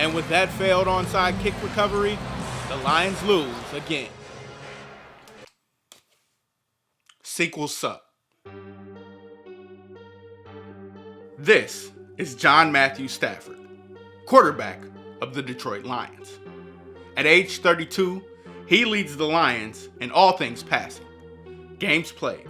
And with that failed onside kick recovery, the Lions lose again. Sequels suck. This is John Matthew Stafford, quarterback of the Detroit Lions. At age 32, he leads the Lions in all things passing. Games played,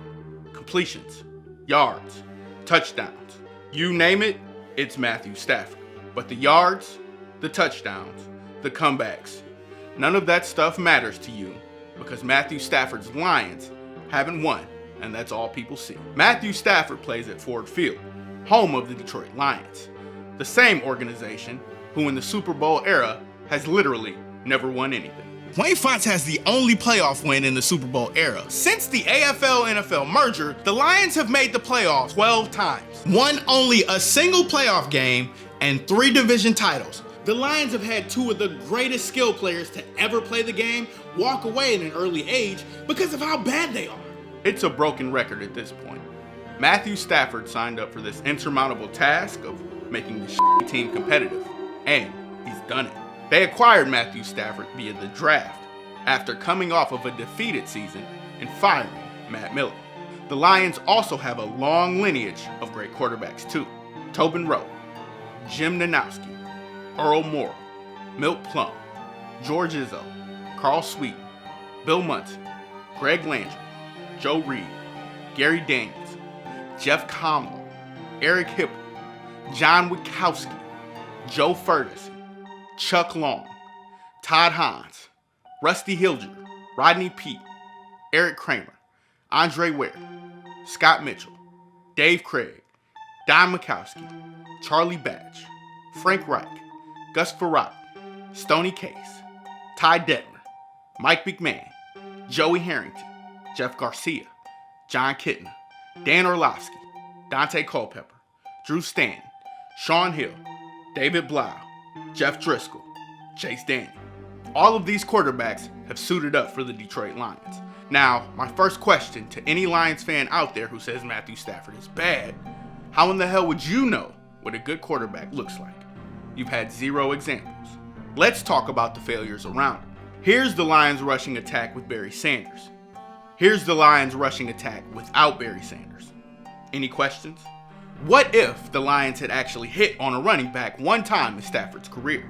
completions, yards, touchdowns. You name it, it's Matthew Stafford. But the yards, the touchdowns, the comebacks, none of that stuff matters to you because Matthew Stafford's Lions haven't won, and that's all people see. Matthew Stafford plays at Ford Field, home of the Detroit Lions, the same organization who in the Super Bowl era has literally never won anything. Wayne Fontes has the only playoff win in the Super Bowl era. Since the AFL-NFL merger, the Lions have made the playoffs 12 times, won only a single playoff game, and 3 division titles. The Lions have had 2 of the greatest skill players to ever play the game walk away at an early age because of how bad they are. It's a broken record at this point. Matthew Stafford signed up for this insurmountable task of making the team competitive, and he's done it. They acquired Matthew Stafford via the draft after coming off of a defeated season and firing Matt Miller. The Lions also have a long lineage of great quarterbacks too. Tobin Rowe, Jim Nanowski, Earl Morrall, Milt Plum, George Izzo, Carl Sweet, Bill Munson, Greg Landry, Joe Reed, Gary Daniels, Jeff Comlow, Eric Hipple, John Witkowski, Joe Furtis, Chuck Long, Todd Hines, Rusty Hilger, Rodney Peete, Eric Kramer, Andre Ware, Scott Mitchell, Dave Craig, Don Mikowski, Charlie Batch, Frank Reich, Gus Farad, Stoney Case, Ty Detmer, Mike McMahon, Joey Harrington, Jeff Garcia, John Kitna, Dan Orlovsky, Dante Culpepper, Drew Stanton, Sean Hill, David Blau, Jeff Driscoll, Chase Daniel. All of these quarterbacks have suited up for the Detroit Lions. Now, my first question to any Lions fan out there who says Matthew Stafford is bad, how in the hell would you know what a good quarterback looks like? You've had 0 examples. Let's talk about the failures around him. Here's the Lions rushing attack with Barry Sanders. Here's the Lions rushing attack without Barry Sanders. Any questions? What if the Lions had actually hit on a running back one time in Stafford's career?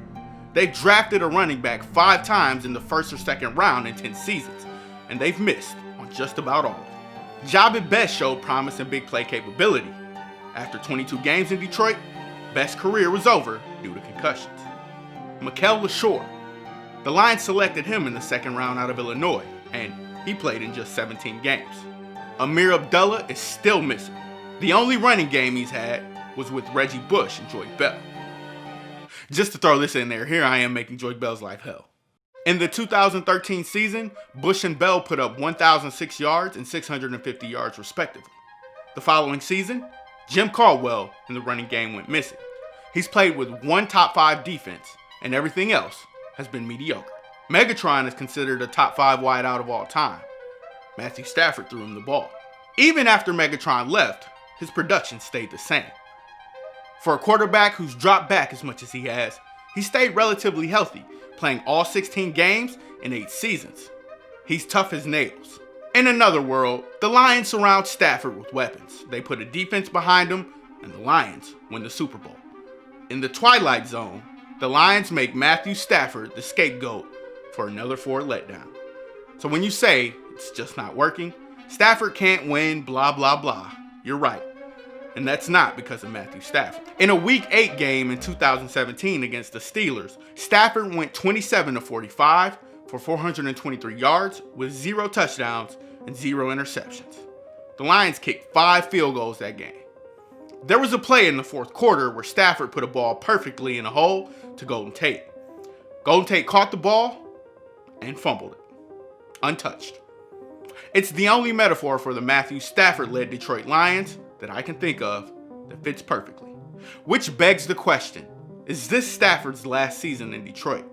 They've drafted a running back 5 times in the first or second round in 10 seasons, and they've missed on just about all of them. Jabba Best showed promise and big play capability. After 22 games in Detroit, Best's career was over due to concussions. Mikel LaShore. The Lions selected him in the second round out of Illinois, and he played in just 17 games. Amir Abdullah is still missing. The only running game he's had was with Reggie Bush and Joy Bell. Just to throw this in there, here I am making Joy Bell's life hell. In the 2013 season, Bush and Bell put up 1,006 yards and 650 yards respectively. The following season, Jim Caldwell in the running game went missing. He's played with 1 top 5 defense, and everything else has been mediocre. Megatron is considered a top 5 wideout of all time. Matthew Stafford threw him the ball. Even after Megatron left, his production stayed the same. For a quarterback who's dropped back as much as he has, he stayed relatively healthy, playing all 16 games in 8 seasons. He's tough as nails. In another world, the Lions surround Stafford with weapons. They put a defense behind him, and the Lions win the Super Bowl. In the Twilight Zone, the Lions make Matthew Stafford the scapegoat for another Ford letdown. So when you say it's just not working, Stafford can't win, blah, blah, blah, you're right. And that's not because of Matthew Stafford. In a Week 8 game in 2017 against the Steelers, Stafford went 27-45 for 423 yards with 0 touchdowns and 0 interceptions. The Lions kicked 5 field goals that game. There was a play in the fourth quarter where Stafford put a ball perfectly in a hole to Golden Tate. Golden Tate caught the ball and fumbled it, untouched. It's the only metaphor for the Matthew Stafford-led Detroit Lions that I can think of that fits perfectly. Which begs the question, is this Stafford's last season in Detroit?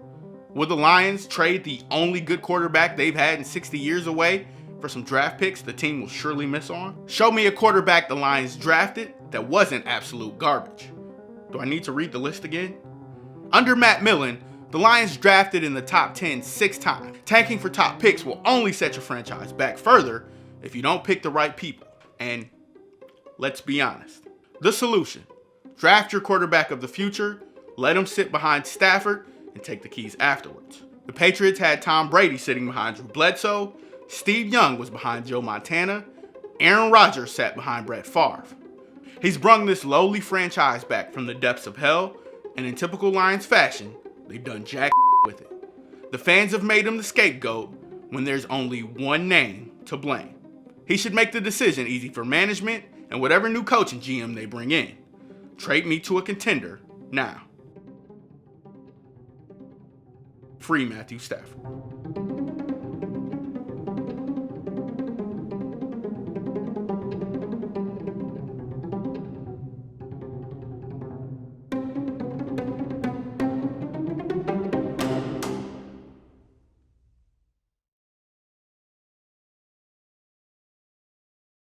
Will the Lions trade the only good quarterback they've had in 60 years away for some draft picks the team will surely miss on? Show me a quarterback the Lions drafted that wasn't absolute garbage. Do I need to read the list again? Under Matt Millen, the Lions drafted in the top 10 6 times. Tanking for top picks will only set your franchise back further if you don't pick the right people. And let's be honest. The solution: draft your quarterback of the future, let him sit behind Stafford, and take the keys afterwards. The Patriots had Tom Brady sitting behind Drew Bledsoe, Steve Young was behind Joe Montana, Aaron Rodgers sat behind Brett Favre. He's brung this lowly franchise back from the depths of hell, and in typical Lions fashion, they've done jack with it. The fans have made him the scapegoat when there's only one name to blame. He should make the decision easy for management and whatever new coach and GM they bring in. Trade me to a contender now. Free Matthew Stafford.